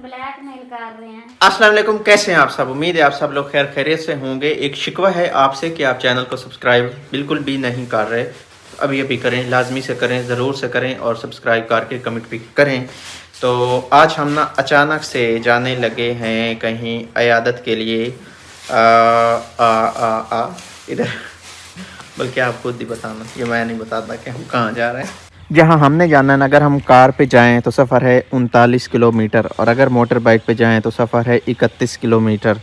Blackmail कर रहे हैं। अस्सलाम वालेकुम, कैसे हैं आप सब। उम्मीद है आप सब लोग खैर खैरियत से होंगे। एक शिकवा है आपसे कि आप चैनल को सब्सक्राइब बिल्कुल भी नहीं कर रहे। अभी अभी करें, लाजमी से करें, ज़रूर से करें और सब्सक्राइब करके कमेंट भी करें। तो आज हम ना अचानक से जाने लगे हैं कहीं अयादत के लिए। इधर बल्कि आप खुद ही बताना, ये मैं नहीं बताता कि हम कहाँ जा रहे हैं। जहाँ हमने जाना है ना, अगर हम कार पे जाएं तो सफ़र है 39 किलोमीटर और अगर मोटर बाइक पे जाएं तो सफ़र है 31 किलोमीटर।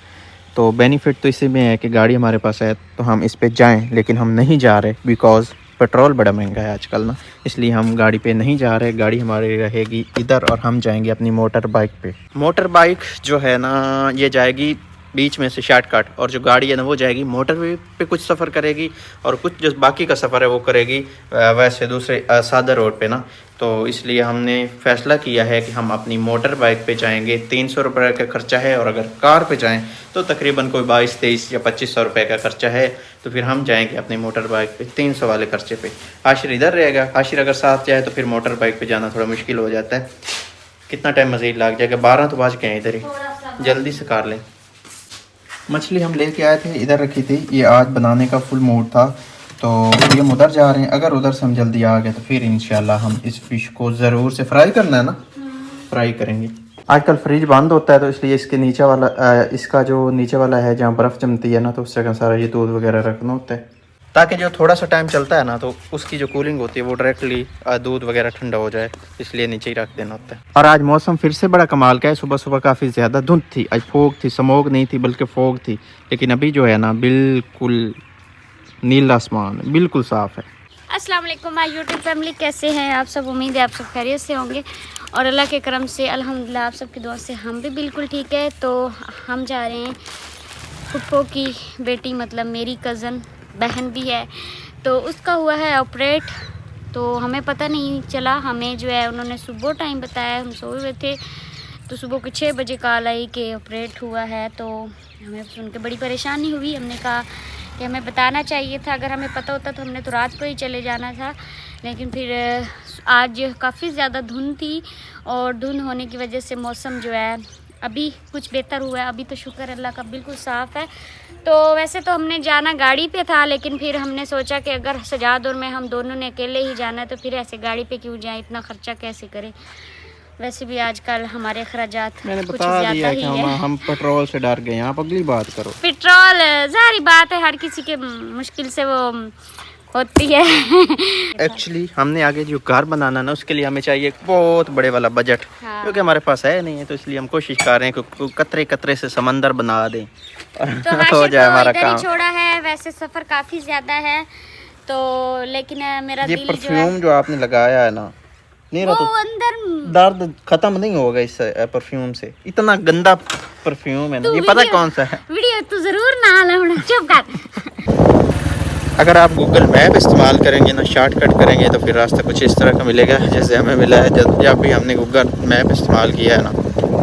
तो बेनिफिट तो इसी में है कि गाड़ी हमारे पास है तो हम इस पे जाएं, लेकिन हम नहीं जा रहे बिकॉज़ पेट्रोल बड़ा महंगा है आजकल ना, इसलिए हम गाड़ी पे नहीं जा रहे। गाड़ी हमारी रहेगी इधर और हम जाएंगे अपनी मोटर बाइक पे। मोटर बाइक जो है ना, ये जाएगी बीच में से शॉर्टकट, और जो गाड़ी है ना वो जाएगी मोटर वे पे कुछ सफ़र करेगी और कुछ जो बाकी का सफ़र है वो करेगी वैसे दूसरे सादा रोड पे ना। तो इसलिए हमने फ़ैसला किया है कि हम अपनी मोटर बाइक पे जाएंगे। 300 रुपये का खर्चा है और अगर कार पे जाएं तो तकरीबन कोई 22-23 या 2500 रुपये का खर्चा है। तो फिर हम जाएंगे अपनी मोटर बाइक पे 300 वाले खर्चे पे। आशिर इधर रहेगा, आशिर अगर साथ जाए तो फिर मोटर बाइक पे जाना थोड़ा मुश्किल हो जाता है। कितना टाइम मज़ीद लग जाएगा, 12 तो बज गए हैं इधर ही, जल्दी से कर लें। मछली हम लेके आए थे, इधर रखी थी, ये आज बनाने का फुल मूड था तो ये हम उधर जा रहे हैं। अगर उधर से हम जल्दी आ गए तो फिर इंशाल्लाह हम इस फिश को ज़रूर से फ्राई करना है ना, फ्राई करेंगे। आजकल फ्रिज बंद होता है तो इसलिए इसके नीचे वाला इसका जो नीचे वाला है जहाँ बर्फ़ जमती है ना, तो उस जगह सारा ये दूध वगैरह रखना होता है ताकि जो थोड़ा सा टाइम चलता है ना तो उसकी जो कूलिंग होती है वो डायरेक्टली दूध वगैरह ठंडा हो जाए, इसलिए नीचे ही रख देना होता है। और आज मौसम फिर से बड़ा कमाल का है। सुबह सुबह काफ़ी ज़्यादा धुंध थी, आज फोग थी, स्मोक नहीं थी बल्कि फोग थी, लेकिन अभी जो है ना बिल्कुल नीला आसमान, बिल्कुल साफ़ है। अस्सलाम वालेकुम माय यूट्यूब फैमिली, कैसे हैं आप सब। उम्मीद है आप सब खैरियत से होंगे और अल्लाह के करम से अल्हम्दुलिल्लाह आप सबकी दुआ से हम भी बिल्कुल ठीक है। तो हम जा रहे हैं, फुप्पो की बेटी मतलब मेरी कज़न बहन भी है, तो उसका हुआ है ऑपरेट। तो हमें पता नहीं चला, हमें जो है उन्होंने सुबह टाइम बताया, हम सोए हुए थे तो सुबह के 6 बजे कॉल आई कि ऑपरेट हुआ है। तो हमें सुन के बड़ी परेशानी हुई। हमने कहा कि हमें बताना चाहिए था, अगर हमें पता होता तो हमने तो रात को ही चले जाना था। लेकिन फिर आज काफ़ी ज़्यादा धुंध थी और धुंध होने की वजह से मौसम जो है अभी कुछ बेहतर हुआ है। अभी तो शुक्र अल्लाह का बिल्कुल साफ़ है। तो वैसे तो हमने जाना गाड़ी पे था, लेकिन फिर हमने सोचा कि अगर सजाद और मैं हम दोनों ने अकेले ही जाना है तो फिर ऐसे गाड़ी पे क्यों जाएं, इतना ख़र्चा कैसे करें। वैसे भी आजकल हमारे अखराजात कुछ ज़्यादा ही है। हम पेट्रोल से डर गए, आप अगली बात करो। पेट्रोल जारी बात है, हर किसी के मुश्किल से वो होती है। एक्चुअली हमने आगे जो घर बनाना ना उसके लिए हमें चाहिए एक बहुत बड़े वाला बजट, क्योंकि हमारे पास है नहीं है। तो इसलिए हम कोशिश कर रहे हैं कि कतरे कतरे से समंदर बना दें और तो हो जाए हमारा काम। छोड़ा है, वैसे सफ़र काफ़ी ज़्यादा है तो, लेकिन मेरा ये दिल परफ्यूम जो आपने लगाया है ना, नहीं वो तो अंदर दर्द खत्म नहीं होगा इस परफ्यूम से। इतना गंदा परफ्यूम है ना, ये पता कौन सा है। वीडियो तू जरूर ना लाऊं, चुप कर। अगर आप गूगल मैप इस्तेमाल करेंगे ना, शॉर्टकट करेंगे तो फिर रास्ता कुछ इस तरह का मिलेगा जैसे हमें मिला है। जब भी हमने गूगल मैप इस्तेमाल किया है ना,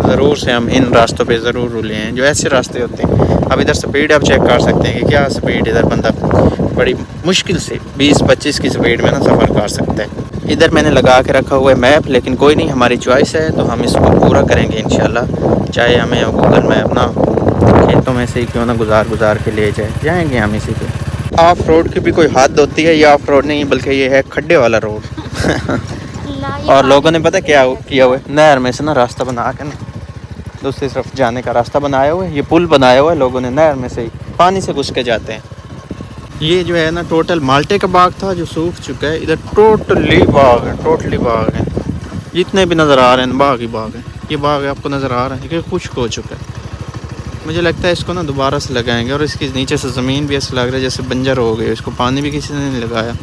ज़रूर से हम इन रास्तों पे ज़रूर रुले हैं जो ऐसे रास्ते होते हैं। अब इधर स्पीड आप चेक कर सकते हैं कि क्या स्पीड इधर बंदा बड़ी मुश्किल से 20-25 की स्पीड में ना सफ़र कर सकता है। इधर मैंने लगा के रखा हुआ है मैप, लेकिन कोई नहीं, हमारी चॉइस है तो हम इसको पूरा करेंगे इंशाल्लाह। चाहे हमें गूगल मैप ना खेतों में से ही क्यों ना गुजार के ले जाएंगे हम इसी पे। ऑफ रोड की भी कोई हद होती है, ये ऑफ रोड नहीं बल्कि ये है खड्डे वाला रोड। और लोगों ने पता क्या किया हुआ है, नहर में से ना रास्ता बना के ना दूसरी तरफ जाने का रास्ता बनाया हुआ है। ये पुल बनाया हुआ है लोगों ने, नहर में से ही पानी से घुस के जाते हैं। ये जो है ना टोटल माल्टे का बाग था जो सूख चुका है। इधर टोटली बाग है, टोटली बाग है, जितने भी नज़र आ रहे हैं बाग ही बाग है। ये बाग आपको नज़र आ रहा है कि खुश्क हो चुका है। मुझे लगता है इसको ना दोबारा से लगाएंगे। और इसके नीचे से ज़मीन भी ऐसा लग रहा है जैसे बंजर हो गई, इसको पानी भी किसी ने नहीं लगाया।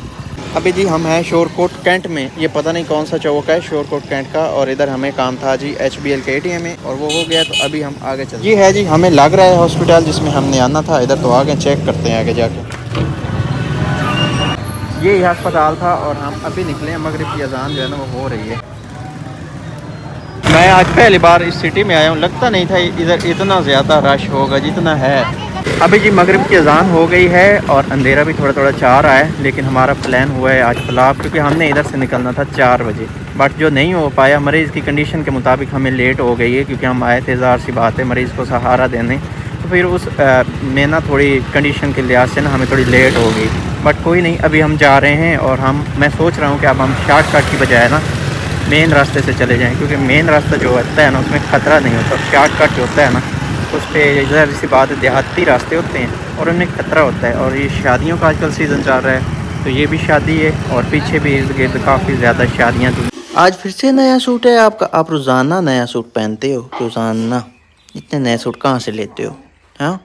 अभी जी हम हैं शोरकोट कैंट में, ये पता नहीं कौन सा चौक है शोरकोट कैंट का। और इधर हमें काम था जी HBL के ATM में और वो हो गया, तो अभी हम आगे चलते हैं। ये है जी हमें लग रहा है हॉस्पिटल जिसमें हमने आना था। इधर तो आगे चेक करते हैं आगे जाके। ये अस्पताल था और हम अभी निकले हैं। मगरिब की अजान जो है ना वो हो रही है। मैं आज पहली बार इस सिटी में आया हूँ, लगता नहीं था इधर इतना ज़्यादा रश होगा जितना है। अभी जी मगरिब की अजान हो गई है और अंधेरा भी थोड़ा थोड़ा चाह रहा है, लेकिन हमारा प्लान हुआ है आज पुलाव, क्योंकि हमने इधर से निकलना था 4 बजे, बट जो नहीं हो पाया। मरीज़ की कंडीशन के मुताबिक हमें लेट हो गई है, क्योंकि हम आए थे, ज़ाहिर सी बात है, मरीज़ को सहारा देने। तो फिर उस में ना थोड़ी कंडीशन के लिहाज से ना हमें थोड़ी लेट हो गई, बट कोई नहीं, अभी हम जा रहे हैं। और मैं सोच रहा हूँ कि अब हम शॉर्टकट की बजाय ना मेन रास्ते से चले जाएँ, क्योंकि मेन रास्ता जो होता है ना उसमें ख़तरा नहीं होता। शॉर्टकट जो होता है ना उस पर ज़ाहिर सी बात है, देहाती रास्ते होते हैं और उनमें ख़तरा होता है। और ये शादियों का आजकल सीज़न चल रहा है, तो ये भी शादी है और पीछे भी इर्द गिर्द काफ़ी ज़्यादा शादियाँ। आज फिर से नया सूट है आपका? आप रोज़ाना नया सूट पहनते हो? रोज़ाना इतने नए सूट कहाँ से लेते हो? हाँ,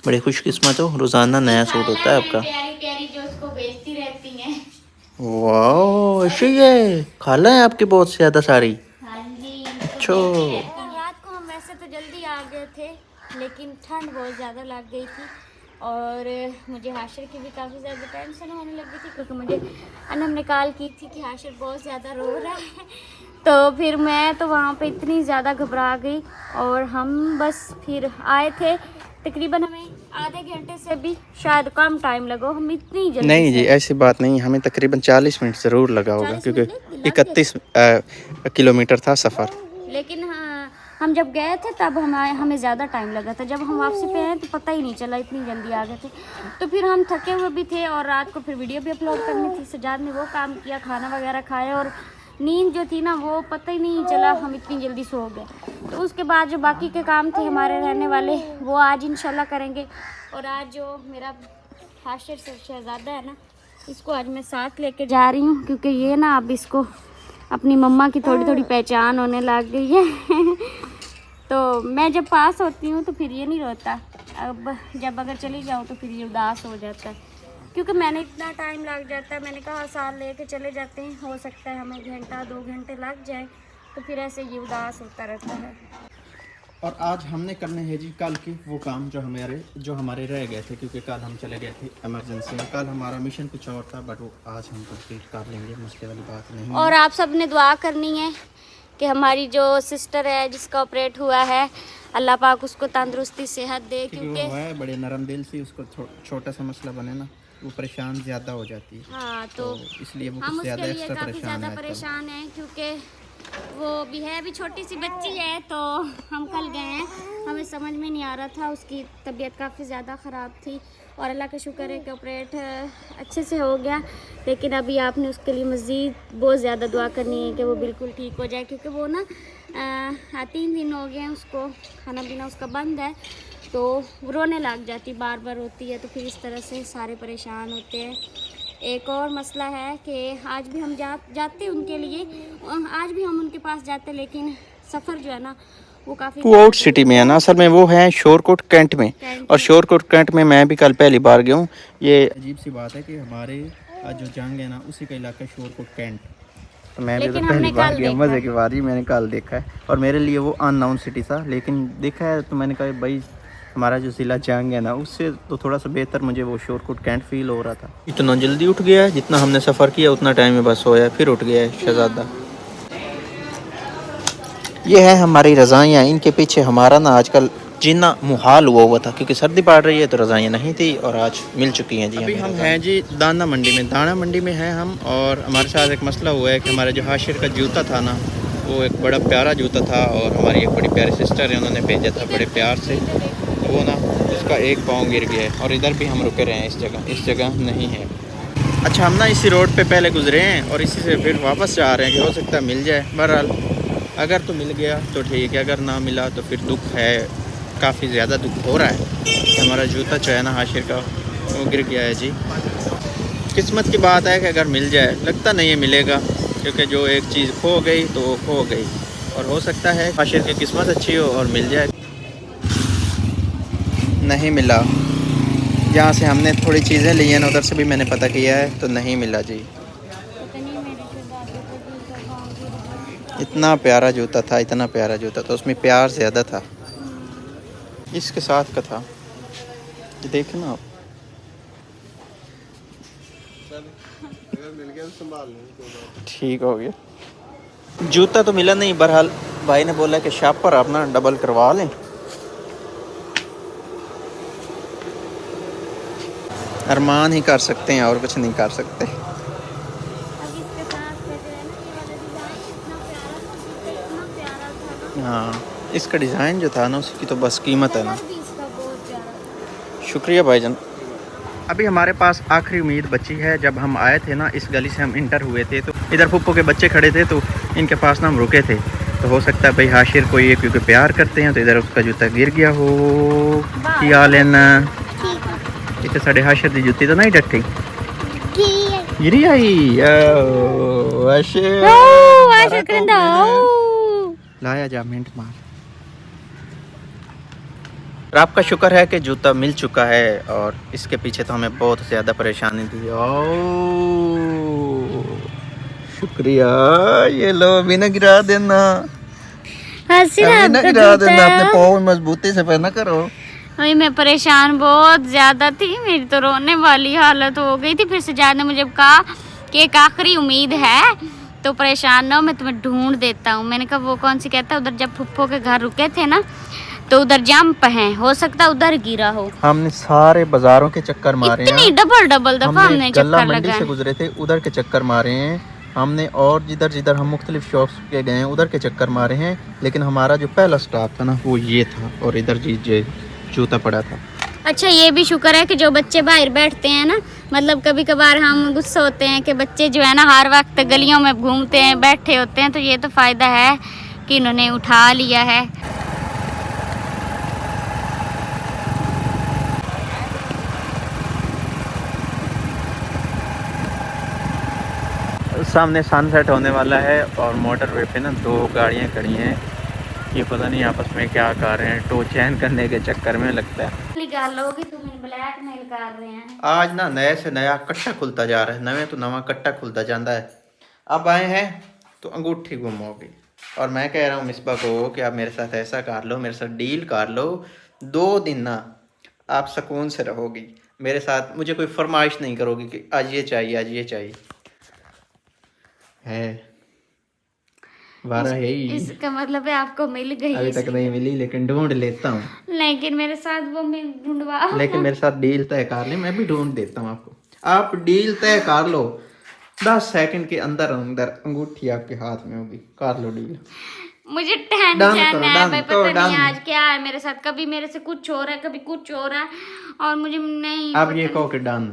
बड़े खुशकिस्मत हो, रोज़ाना नया सूट होता है आपका। प्यारी प्यारी जो उसको बेचती रहती हैं। वाह, ऐसे ही है, खाला है आपकी बहुत ज़्यादा सारी। हाँ जी। अच्छा, रात को हम वैसे तो जल्दी आ गए थे, लेकिन ठंड बहुत ज़्यादा लग गई थी और मुझे हाशिर की भी काफ़ी ज़्यादा टेंशन होने लगी थी, क्योंकि मुझे अनम ने कॉल की थी कि हाशिर बहुत ज़्यादा रो रहा है। तो फिर मैं तो वहाँ पे इतनी ज़्यादा घबरा गई और हम बस फिर आए थे। तकरीबन हमें आधे घंटे से भी शायद कम टाइम लगा, हम इतनी जल्दी नहीं जी, ऐसी बात नहीं, हमें तकरीबन 40 मिनट ज़रूर लगा होगा, क्योंकि 31 किलोमीटर था सफ़र। लेकिन हाँ, हम जब गए थे तब हमें ज़्यादा टाइम लगा था। जब हम वापसी पे आए तो पता ही नहीं चला, इतनी जल्दी आ गए थे। तो फिर हम थके हुए भी थे और रात को फिर वीडियो भी अपलोड करनी थी। सजाद ने वो काम किया, खाना वगैरह खाया और नींद जो थी ना वो पता ही नहीं चला, हम इतनी जल्दी सो गए। तो उसके बाद जो बाकी के काम थे हमारे रहने वाले, वो आज इंशाल्लाह करेंगे। और आज जो मेरा हाशिर शहज़ादा है ना, इसको आज मैं साथ लेके जा रही हूँ, क्योंकि ये ना अब इसको अपनी मम्मा की थोड़ी थोड़ी पहचान होने लग गई है। तो मैं जब पास होती हूँ तो फिर ये नहीं रोता, अब जब अगर चली जाऊँ तो फिर ये उदास हो जाता है, क्योंकि मैंने इतना टाइम लग जाता है। मैंने कहा साथ लेके चले जाते हैं, हो सकता है हमें घंटा 2 घंटे लग जाए, तो फिर ऐसे ये उदास होता रहता है। और आज हमने करने हैं जी कल की वो काम जो हमारे रह गए थे, क्योंकि कल हम चले गए थे इमरजेंसी में। कल हमारा मिशन कुछ और था, बट वो आज हम कंप्लीट कर लेंगे, मुश्किल वाली बात नहीं। और आप सब ने दुआ करनी है कि हमारी जो सिस्टर है जिसका ऑपरेट हुआ है, अल्लाह पाक उसको तंदुरुस्ती सेहत दे, क्योंकि वो है बड़े नरम दिल से, उसको छोटा सा मसला बने ना वो परेशान ज़्यादा हो जाती है। हाँ, तो इसलिए वो हम ज़्यादा उसके लिए एक्स्ट्रा काफ़ी ज़्यादा परेशान हैं, क्योंकि वो भी है अभी छोटी सी बच्ची है। तो हम कल गए हैं, हमें समझ में नहीं आ रहा था, उसकी तबीयत काफ़ी ज़्यादा ख़राब थी और अल्लाह का शुक्र है कि ऑपरेट अच्छे से हो गया। लेकिन अभी आपने उसके लिए मज़ीद बहुत ज़्यादा दुआ करनी है कि वो बिल्कुल ठीक हो जाए, क्योंकि वो ना 3 दिन हो गए हैं, उसको खाना पीना उसका बंद है, तो रोने लग जाती, बार बार रोती है। तो फिर इस तरह से सारे परेशान होते हैं। एक और मसला है कि आज भी हम जाते उनके लिए, आज भी हम उनके पास जाते, लेकिन सफ़र जो है ना वो काफ़ी आउट सिटी में है ना, असल में वो है शोरकोट कैंट में। और शोरकोट कैंट में मैं भी कल पहली बार गया हूँ। ये अजीब सी बात है कि हमारे जो जंग है ना उसी का इलाका शोरकोट कैंट, तो मैं भी पहली बार गया, मज़े की बात ही मैंने कल देखा है। और मेरे लिए वो अननाउन सिटी था, लेकिन देखा है तो मैंने कहा भाई हमारा जो ज़िला जंग है ना उससे तो थोड़ा सा बेहतर मुझे वो शोरकोट कैंट फील हो रहा था। इतना जल्दी उठ गया है, जितना हमने सफ़र किया उतना टाइम में बस सोया, फिर उठ गया है शहज़ादा। ये है हमारी रज़ाइयाँ, इनके पीछे हमारा ना आजकल जीना मुहाल हुआ था, क्योंकि सर्दी पड़ रही है तो रज़ाइयाँ नहीं थी और आज मिल चुकी हैं जी। अभी हम हैं जी दाना मंडी में, दाना मंडी में हैं हम। और हमारे साथ एक मसला हुआ है कि हमारा जो हाशिर का जूता था ना वो एक बड़ा प्यारा जूता था, और हमारी एक बड़ी प्यारी सिस्टर है, उन्होंने भेजा था बड़े प्यार से, तो वो ना उसका एक पाँव गिर गया है। और इधर भी हम रुके रहे हैं, इस जगह नहीं है। अच्छा, हम ना इसी रोड पे पहले गुजरे हैं और इसी से फिर वापस जा रहे हैं कि हो सकता है मिल जाए। बहरहाल अगर तो मिल गया तो ठीक है, अगर ना मिला तो फिर दुख है, काफ़ी ज़्यादा दुख हो रहा है कि हमारा जूता जो है ना हाशिर का वो गिर गया है जी। किस्मत की बात है कि अगर मिल जाए, लगता नहीं है मिलेगा, क्योंकि जो एक चीज़ खो गई तो वो खो गई। और हो सकता है हाशिर की किस्मत अच्छी हो और मिल जाए। नहीं मिला, जहाँ से हमने थोड़ी चीज़ें ली हैं ना उधर से भी मैंने पता किया है तो नहीं मिला जी। इतना प्यारा जूता था, इतना प्यारा जूता था, उसमें प्यार ज़्यादा था, इसके साथ का था। ये देखें ना आप, मिल गया संभाल लें, ठीक हो गया। जूता तो मिला नहीं, बहरहाल भाई ने बोला कि शॉप पर आप ना डबल करवा लें। अरमान ही कर सकते हैं और कुछ नहीं कर सकते। अब इसके साथ का जो है ना ये वाला डिजाइन इतना प्यारा था, जूता इतना प्यारा था ना। हाँ, इसका डिज़ाइन जो था ना उसकी तो बस कीमत है ना। कलर भी इसका बहुत प्यारा था। शुक्रिया भाईजान। अभी हमारे पास आखिरी उम्मीद बची है। जब हम आए थे ना, इस गली से हम इंटर हुए थे तो इधर फुप्पो के बच्चे खड़े थे, तो इनके पास ना हम रुके थे। तो हो सकता है भाई हाशिर को ये क्योंकि प्यार करते हैं तो इधर उसका जूता गिर गया हो। क्या लेना इतने साढ़े हाशिर की जूती तो नहीं डटी गिरी आई। लाया जा मिनट मार। और आपका शुक्र है कि जूता मिल चुका है और इसके पीछे तो हमें बहुत ज़्यादा परेशानी थी। ओ शुक्रिया, ये लो बिना गिरा देना, बिना गिरा देना, अपने पाँव में मजबूती से पहना करो। वही मैं परेशान बहुत ज़्यादा थी, मेरी तो रोने वाली हालत हो गई थी। फिर सजाद ने मुझे कहा कि एक आखिरी उम्मीद है तो परेशान ना हो, मैं तुम्हें ढूंढ देता हूँ। मैंने कहा वो कौन सी? कहता उधर जब फुप्पो के घर रुके थे ना तो उधर जंप है, हो सकता उधर गिरा हो। हमने सारे बाजारों के चक्कर मारे इतनी हैं, डबल डबल दफा हमने गल्ला चक्कर मंडी से लगाए। गुजरे थे, उधर के चक्कर मारे हैं हमने, और जिधर जिधर हम मुख्तलिफ शॉप्स के गए हैं उधर के चक्कर मारे हैं। लेकिन हमारा जो पहला स्टॉप था ना वो ये था, और इधर जी जूता पड़ा था। अच्छा ये भी शुक्र है कि जो बच्चे बाहर बैठते हैं ना, मतलब कभी कभार हम गुस्सा होते हैं कि बच्चे जो है ना हर वक्त गलियों में घूमते हैं, बैठे होते हैं, तो ये तो फ़ायदा है कि इन्होंने उठा लिया है। सामने सनसेट होने वाला है और मोटरवे पे ना 2 गाड़ियाँ खड़ी हैं। ये पता नहीं आपस में क्या कर रहे हैं, टो चैन करने के चक्कर में लगता है। आज ना नए से नया कट्टा खुलता जा रहा है, नवे तो नवा कट्टा खुलता जाता है। अब आए हैं तो अंगूठी गुम होगी, और मैं कह रहा हूँ मिसबा को कि आप मेरे साथ ऐसा कर लो, मेरे साथ डील कर लो, 2 दिन ना आप सुकून से रहोगी मेरे साथ। मुझे कोई फरमाइश नहीं करोगी कि आज ये चाहिए आज ये चाहिए। है वारा है ही। इसका मतलब है आपको मिल गई। अभी तक नहीं मिली लेकिन ढूंढ लेता हूँ। लेकिन मेरे साथ वो मैं ढूंढवा, लेकिन मेरे साथ डील तय कर ले, मैं भी ढूंढ देता हूँ आपको। आप डील तय कर लो, 10 सेकंड के अंदर अंदर अंगूठी आपके हाथ में होगी। कर लो डील। मुझे टेंशन है भाई, पता नहीं आज क्या है मेरे साथ। कभी मेरे से कुछ हो रहा है, कभी कुछ हो रहा है, और मुझे नहीं। अब ये कहो कि डन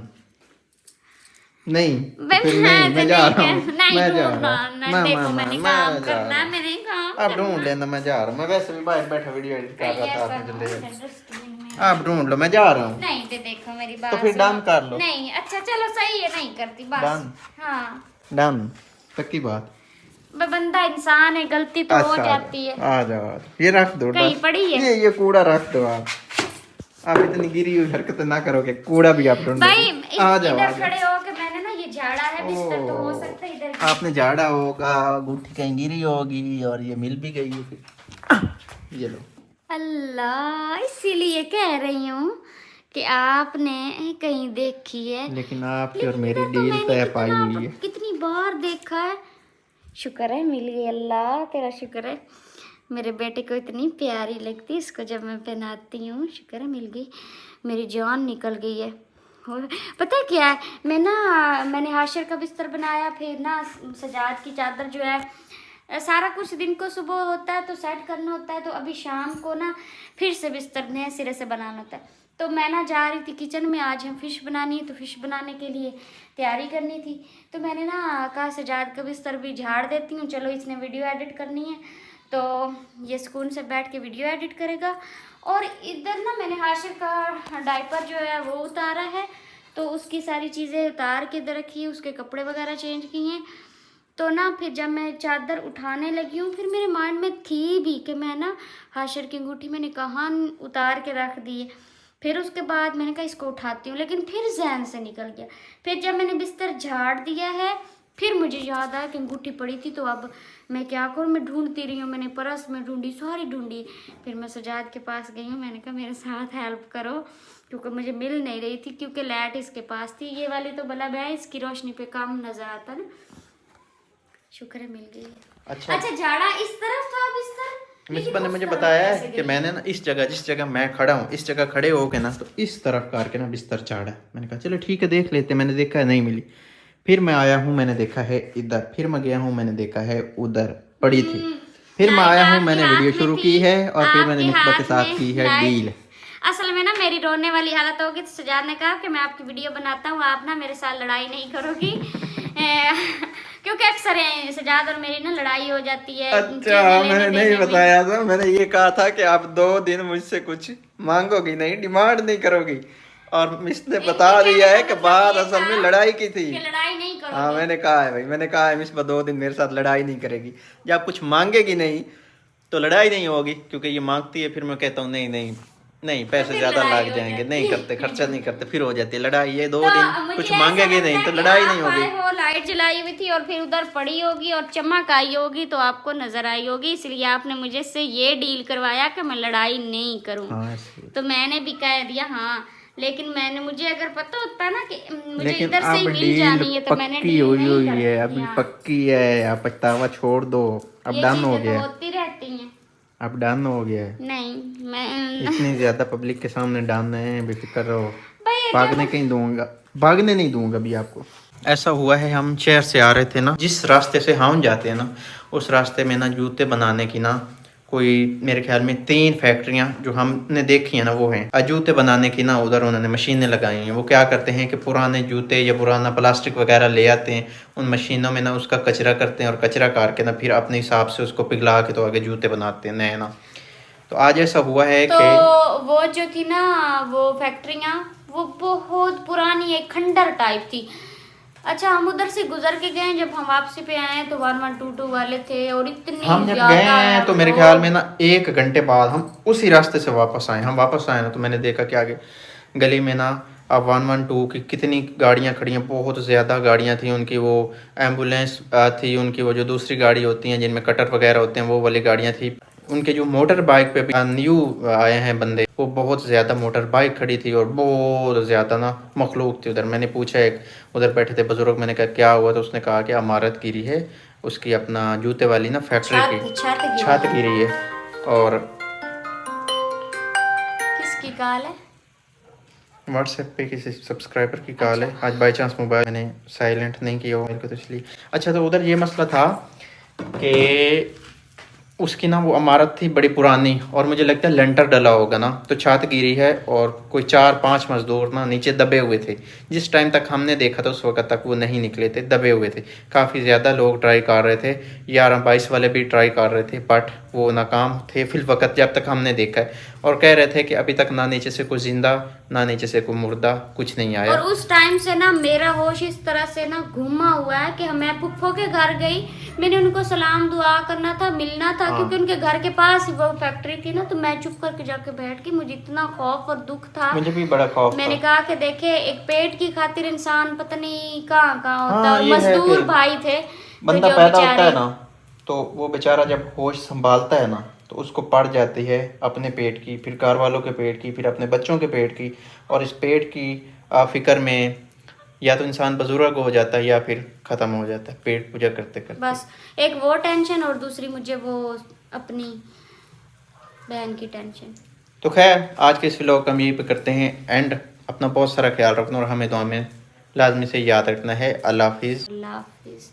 नहीं तो फिर मैं नहीं, मैं जा रहा हूँ, मैं जा रहा हूँ, देखो मैंने काम करना है, मैंने काम आप ढूंढ लेना, मैं जा रहा हूँ। मैं वैसे भी बाहर बैठा वीडियो एडिट कर रहा था, आपने जल्दी आप ढूंढ लो, मैं जा रहा हूँ। नहीं तो देखो मेरी बात तो फिर डन कर लो। नहीं अच्छा चलो सही है, नहीं करती बस। डन हाँ डन, पक्की बात। बंदा इंसान है, गलती तो हो जाती है। आ जाओ, ये रख दो, कहीं पड़ी है ये कूड़ा रख दो। आप इतनी गिरी हुई हरकतें ना करो कि कूड़ा भी आप ढूंढ भाई आ जाओ। इधर खड़े हो के मैंने ना ये झाड़ा है बिस्तर, तो हो सकता है इधर आपने झाड़ा होगा, अंगूठी कहीं गिरी होगी और ये मिल भी गई होगी। ये लो। अल्लाह, इसीलिए कह रही हूँ कि आपने कहीं देखी है। लेकिन आपकी और मेरी डील तय पाई हुई है। कितनी बार देखा है। शुक्र है मिल गई, अल्लाह तेरा शुक्र है। मेरे बेटे को इतनी प्यारी लगती है, इसको जब मैं पहनाती हूँ। शुक्र है मिल गई, मेरी जान निकल गई है। और पता है क्या है, मैंने हाशिर का बिस्तर बनाया, फिर ना सजाद की चादर जो है सारा कुछ दिन को सुबह होता है तो सेट करना होता है, तो अभी शाम को ना फिर से बिस्तर नए सिरे से बनाना होता है। तो मैं ना जा रही थी किचन में, आज हम फ़िश बनानी है तो फ़िश बनाने के लिए तैयारी करनी थी। तो मैंने ना कहा सजाद का बिस्तर भी झाड़ देती हूँ, चलो इसने वीडियो एडिट करनी है तो ये सुकून से बैठ के वीडियो एडिट करेगा। और इधर ना मैंने हाशिर का डायपर जो है वो उतारा है, तो उसकी सारी चीज़ें उतार के इधर रखी है, उसके कपड़े वगैरह चेंज किए हैं। तो ना फिर जब मैं चादर उठाने लगी हूँ, फिर मेरे माइंड में थी भी कि मैं ना हाशिर की अंगूठी मैंने कहाँ उतार के रख दी है। फिर उसके बाद मैंने कहा इसको उठाती हूँ, लेकिन फिर जहन से निकल गया। फिर जब मैंने बिस्तर झाड़ दिया है फिर मुझे याद आया कि अंगूठी पड़ी थी, तो अब मैं क्या करूँ। मैं ढूंढती रही हूँ, मैंने पर्स में ढूंढी, सारी ढूंढी। फिर मैं सजाद के पास गई हूँ, मैंने कहा मेरे साथ हेल्प करो, क्योंकि मुझे मिल नहीं रही थी, क्योंकि लाइट इसके पास थी। ये वाली तो बल्ब है, इसकी रोशनी पे कम नजर आता ना। शुक्र है मिल गई। अच्छा झाड़ा इस तरफ था बिस्तर, मिसबा ने मुझे बताया है कि मैंने ना इस जगह, जिस जगह मैं खड़ा हूँ, इस जगह खड़े हो के ना तो इस तरफ करके ना बिस्तर चाड़ा है। मैंने कहा चलो ठीक है देख लेते। मैंने देखा है नहीं मिली, फिर मैं आया हूँ, मैंने देखा है इधर, फिर मैं गया हूँ, मैंने देखा है उधर पड़ी थी, फिर मैं आया हूँ, मैंने वीडियो शुरू की है और फिर मैंने मिसबा के साथ की है डील। असल में ना मेरी रोने वाली हालत होगी तो सजाद ने कहा कि मैं आपकी वीडियो बनाता हूँ, आप ना मेरे साथ लड़ाई नहीं करोगी क्योंकि अक्सर सजाद और मेरी ना लड़ाई हो जाती है। अच्छा, मैंने नहीं बताया था। मैंने ये कहा था कि आप 2 दिन मुझसे कुछ मांगोगी नहीं, डिमांड नहीं करोगी, और मिस ने बता दिया है कि बात असल में लड़ाई की थी। लड़ाई नहीं करोगी। हाँ मैंने कहा है भाई, मैंने कहा है मिस 2 दिन मेरे साथ लड़ाई नहीं करेगी। जब आप कुछ मांगेगी नहीं तो लड़ाई नहीं होगी, क्योंकि ये मांगती है, फिर मैं कहता हूँ नहीं नहीं नहीं पैसे ज्यादा लग जाएंगे, नहीं करते, खर्चा नहीं करते, फिर हो जाती है लड़ाई। ये 2 दिन कुछ मांगेगी नहीं तो लड़ाई नहीं होगी। वो लाइट जलाई हुई थी और फिर उधर पड़ी होगी और चमक आई होगी तो आपको नजर आई होगी, इसलिए आपने मुझे से ये डील करवाया कि मैं लड़ाई नहीं करूँ। हाँ, तो मैंने भी कह दिया हाँ, लेकिन मैंने मुझे अगर पता होता ना कि मुझे लेकिन इधर से ही अब मिल जानी है तो मैंने पक्की डील हुई नहीं हुई करनी है, अभी पक्की है। आप पछतावा छोड़ दो, अब ये डन हो चीजें तो गया, होती रहती हैं। अब डन हो गया है। नहीं मैं इतनी ज्यादा पब्लिक के सामने डन है, बेफिक्र रहो। भाई भागने कहीं दूंगा, भागने नहीं दूंगा अभी आपको। ऐसा हुआ है, हम शहर से आ रहे थे ना, जिस रास्ते से हम जाते हैं ना उस रास्ते में ना जूते बनाने की ना कोई मेरे ख्याल में 3 फैक्ट्रियां जो हमने देखी है ना वो हैं। जूते बनाने की ना उधर उन्होंने मशीनें लगाई हैं। वो क्या करते हैं कि पुराने जूते या पुराना प्लास्टिक वगैरह ले आते हैं, उन मशीनों में ना उसका कचरा करते हैं और कचरा करके ना फिर अपने हिसाब से उसको पिघला के तो आगे जूते बनाते हैं नए ना। तो आज ऐसा हुआ है तो कि वो जो थी ना वो फैक्ट्रियाँ वो बहुत पुरानी एक खंडर टाइप थी। अच्छा हम उधर से गुजर के गए, जब हम वापसी पे आए तो 1122 वाले थे और इतनी हम जब ज्यादा गए हैं तो मेरे ख्याल में ना 1 घंटे बाद हम उसी रास्ते से वापस आए। हम वापस आए ना तो मैंने देखा कि आगे गली में ना अब 112 की कितनी गाड़ियां खड़ी हैं, बहुत ज़्यादा गाड़ियां थी उनकी। वो एम्बुलेंस थी उनकी, वो जो दूसरी गाड़ी होती हैं जिनमें कटर वगैरह होते हैं वो वाली गाड़ियां थी उनके। जो मोटर बाइक पे भी न्यू आए हैं बंदे, वो बहुत ज़्यादा मोटर बाइक खड़ी थी और बहुत ज़्यादा ना मखलूक थी उधर। मैंने पूछा, एक उधर बैठे थे बुजुर्ग, मैंने कहा क्या हुआ, तो उसने कहा कि इमारत गिरी है उसकी, अपना जूते वाली ना फैक्ट्री की छत गिरी है। और किसकी कॉल है? व्हाट्सएप पे किसी सब्सक्राइबर की कॉल है। आज बाई चांस मोबाइल मैंने साइलेंट नहीं किया मेरे को तो इसलिए। अच्छा तो उधर ये मसला था कि उसकी ना वो इमारत थी बड़ी पुरानी और मुझे लगता है लेंटर डला होगा ना, तो छत गिरी है और कोई 4-5 मजदूर ना नीचे दबे हुए थे। जिस टाइम तक हमने देखा था उस वक्त तक वो नहीं निकले थे, दबे हुए थे। काफ़ी ज़्यादा लोग ट्राई कर रहे थे, 11-22 वाले भी ट्राई कर रहे थे, बट वो नाकाम थे फिल वक्त जब तक हमने देखा है। और कह रहे थे कि अभी तक ना नीचे से कोई जिंदा ना नीचे से कोई मुर्दा कुछ नहीं आया। और उस टाइम से ना मेरा होश इस तरह से ना घूमा हुआ है कि मैं पुप्पो के घर गई, मैंने उनको सलाम दुआ करना था, मिलना था, क्योंकि उनके घर के पास ही वो फैक्ट्री थी ना। तो मैं चुप करके जाके बैठ गई, मुझे इतना खौफ और दुख था, मुझे भी बड़ा खौफ मैंने था। कहा कि देखे एक पेट की खातिर इंसान पता नहीं कहाँ कहाँ होता हाँ, है। ये है मजदूर कि भाई थे बंदा जो पैदा होता है बेचारे ना तो वो बेचारा जब होश संभालता है ना तो उसको पड़ जाती है अपने पेट की, फिर घर वालों के पेट की, फिर अपने बच्चों के पेट की। और इस पेट की फिक्र में या तो इंसान बुजुर्ग हो जाता है या फिर ख़त्म हो जाता है पेट पूजा करते करते। बस एक वो टेंशन और दूसरी मुझे वो अपनी बहन की टेंशन। तो खैर आज के इस व्लॉग का हम यहीं पे करते हैं एंड। अपना बहुत सारा ख्याल रखना और हमें दुआ में लाजमी से याद रखना है। अल्लाह हाफिज़। अल्लाह हाफिज़।